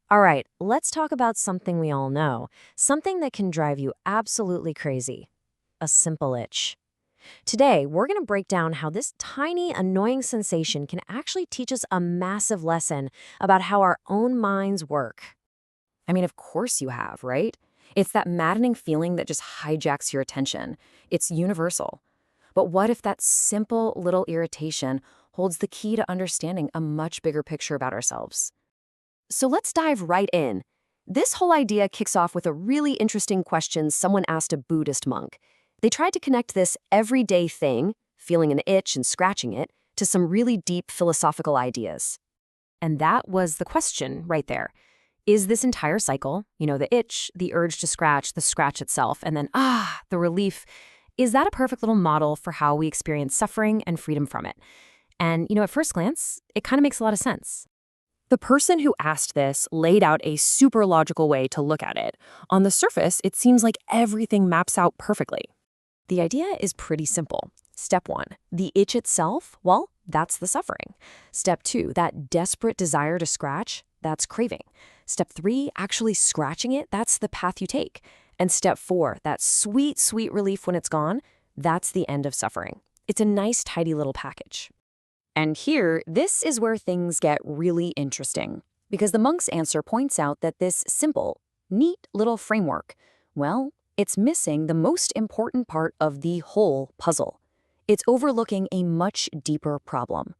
All right, let's talk about something we all know, something that can drive you absolutely crazy, a simple itch. Today, we're going to break down how this tiny, annoying sensation can actually teach us a massive lesson about how our own minds work. I mean, of course you have, right? It's that maddening feeling that just hijacks your attention. It's universal. But what if that simple little irritation holds the key to understanding a much bigger picture about ourselves? So let's dive right in. This whole idea kicks off with a really interesting question someone asked a Buddhist monk. They tried to connect this everyday thing, feeling an itch and scratching it, to some really deep philosophical ideas. And that was the question right there. Is this entire cycle, the itch, the urge to scratch, the scratch itself, and then, the relief, is that a perfect little model for how we experience suffering and freedom from it? And, at first glance, it kind of makes a lot of sense. The person who asked this laid out a super logical way to look at it. On the surface, it seems like everything maps out perfectly. The idea is pretty simple. Step 1, the itch itself, well, that's the suffering. Step 2, that desperate desire to scratch, that's craving. Step 3, actually scratching it, that's the path you take. And step 4, that sweet, sweet relief when it's gone, that's the end of suffering. It's a nice, tidy little package. And here, this is where things get really interesting, because the monk's answer points out that this simple, neat little framework, well, it's missing the most important part of the whole puzzle. It's overlooking a much deeper problem.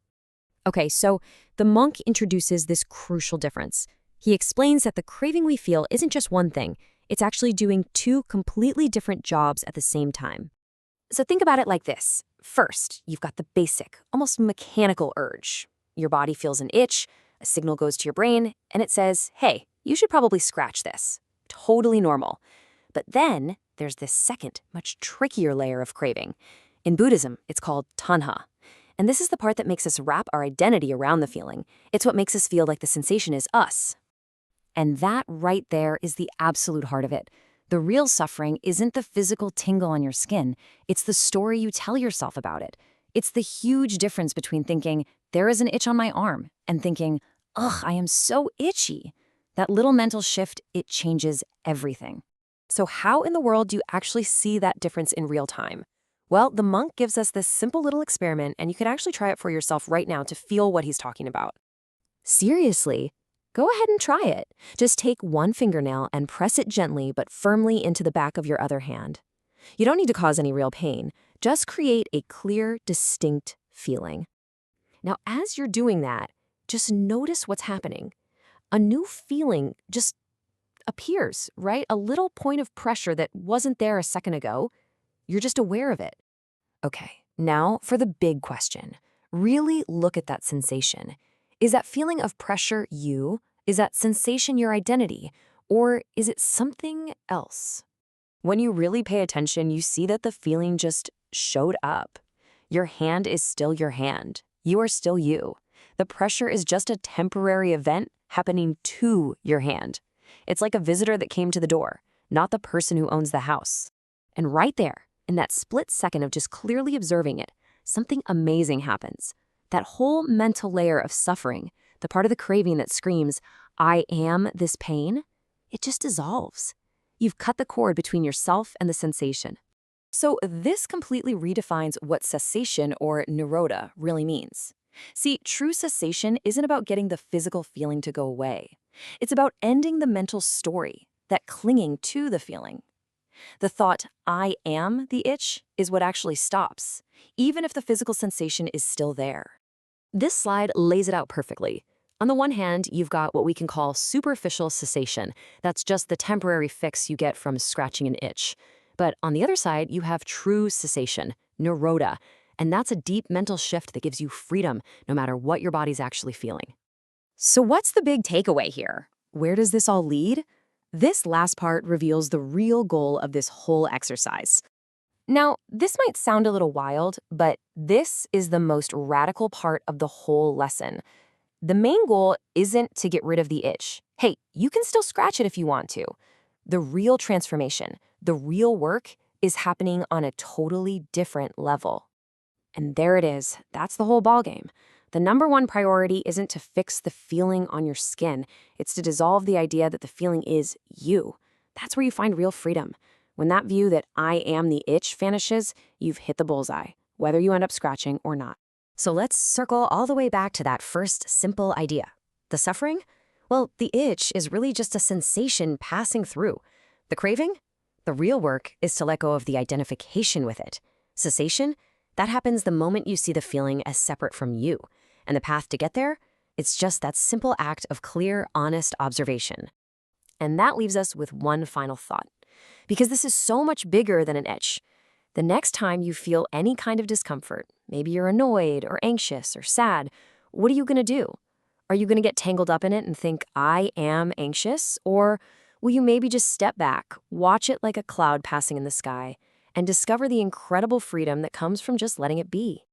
Okay, so the monk introduces this crucial difference. He explains that the craving we feel isn't just one thing, it's actually doing two completely different jobs at the same time. So think about it like this. First, you've got the basic, almost mechanical urge. Your body feels an itch, a signal goes to your brain, and it says, hey, you should probably scratch this. Totally normal. But then there's this second, much trickier layer of craving. In Buddhism, it's called tanha. And this is the part that makes us wrap our identity around the feeling. It's what makes us feel like the sensation is us. And that right there is the absolute heart of it. The real suffering isn't the physical tingle on your skin. It's the story you tell yourself about it. It's the huge difference between thinking, there is an itch on my arm, and thinking, ugh, I am so itchy. That little mental shift, it changes everything. So how in the world do you actually see that difference in real time? Well, the monk gives us this simple little experiment, and you can actually try it for yourself right now to feel what he's talking about. Seriously, go ahead and try it. Just take one fingernail and press it gently but firmly into the back of your other hand. You don't need to cause any real pain. Just create a clear, distinct feeling. Now, as you're doing that, just notice what's happening. A new feeling just appears, right? A little point of pressure that wasn't there a second ago. You're just aware of it. Okay, now for the big question. Really look at that sensation. Is that feeling of pressure you? Is that sensation your identity? Or is it something else? When you really pay attention, you see that the feeling just showed up. Your hand is still your hand. You are still you. The pressure is just a temporary event happening to your hand. It's like a visitor that came to the door, not the person who owns the house. And right there, in that split second of just clearly observing it, something amazing happens. That whole mental layer of suffering, the part of the craving that screams, I am this pain, it just dissolves. You've cut the cord between yourself and the sensation. So this completely redefines what cessation or nirodha really means. See, true cessation isn't about getting the physical feeling to go away. It's about ending the mental story, that clinging to the feeling. The thought, I am the itch, is what actually stops, even if the physical sensation is still there. This slide lays it out perfectly. On the one hand, you've got what we can call superficial cessation. That's just the temporary fix you get from scratching an itch. But on the other side, you have true cessation, nirodha, and that's a deep mental shift that gives you freedom no matter what your body's actually feeling. So what's the big takeaway here? Where does this all lead? This last part reveals the real goal of this whole exercise. Now, this might sound a little wild, but this is the most radical part of the whole lesson. The main goal isn't to get rid of the itch. Hey, you can still scratch it if you want to. The real transformation, the real work, is happening on a totally different level. And there it is. That's the whole ballgame. The number one priority isn't to fix the feeling on your skin. It's to dissolve the idea that the feeling is you. That's where you find real freedom. When that view that I am the itch vanishes, you've hit the bullseye, whether you end up scratching or not. So let's circle all the way back to that first simple idea. The suffering? Well, the itch is really just a sensation passing through. The craving? The real work is to let go of the identification with it. Cessation? That happens the moment you see the feeling as separate from you. And the path to get there? It's just that simple act of clear, honest observation. And that leaves us with one final thought. Because this is so much bigger than an itch. The next time you feel any kind of discomfort, maybe you're annoyed or anxious or sad, what are you going to do? Are you going to get tangled up in it and think, I am anxious? Or will you maybe just step back, watch it like a cloud passing in the sky, and discover the incredible freedom that comes from just letting it be?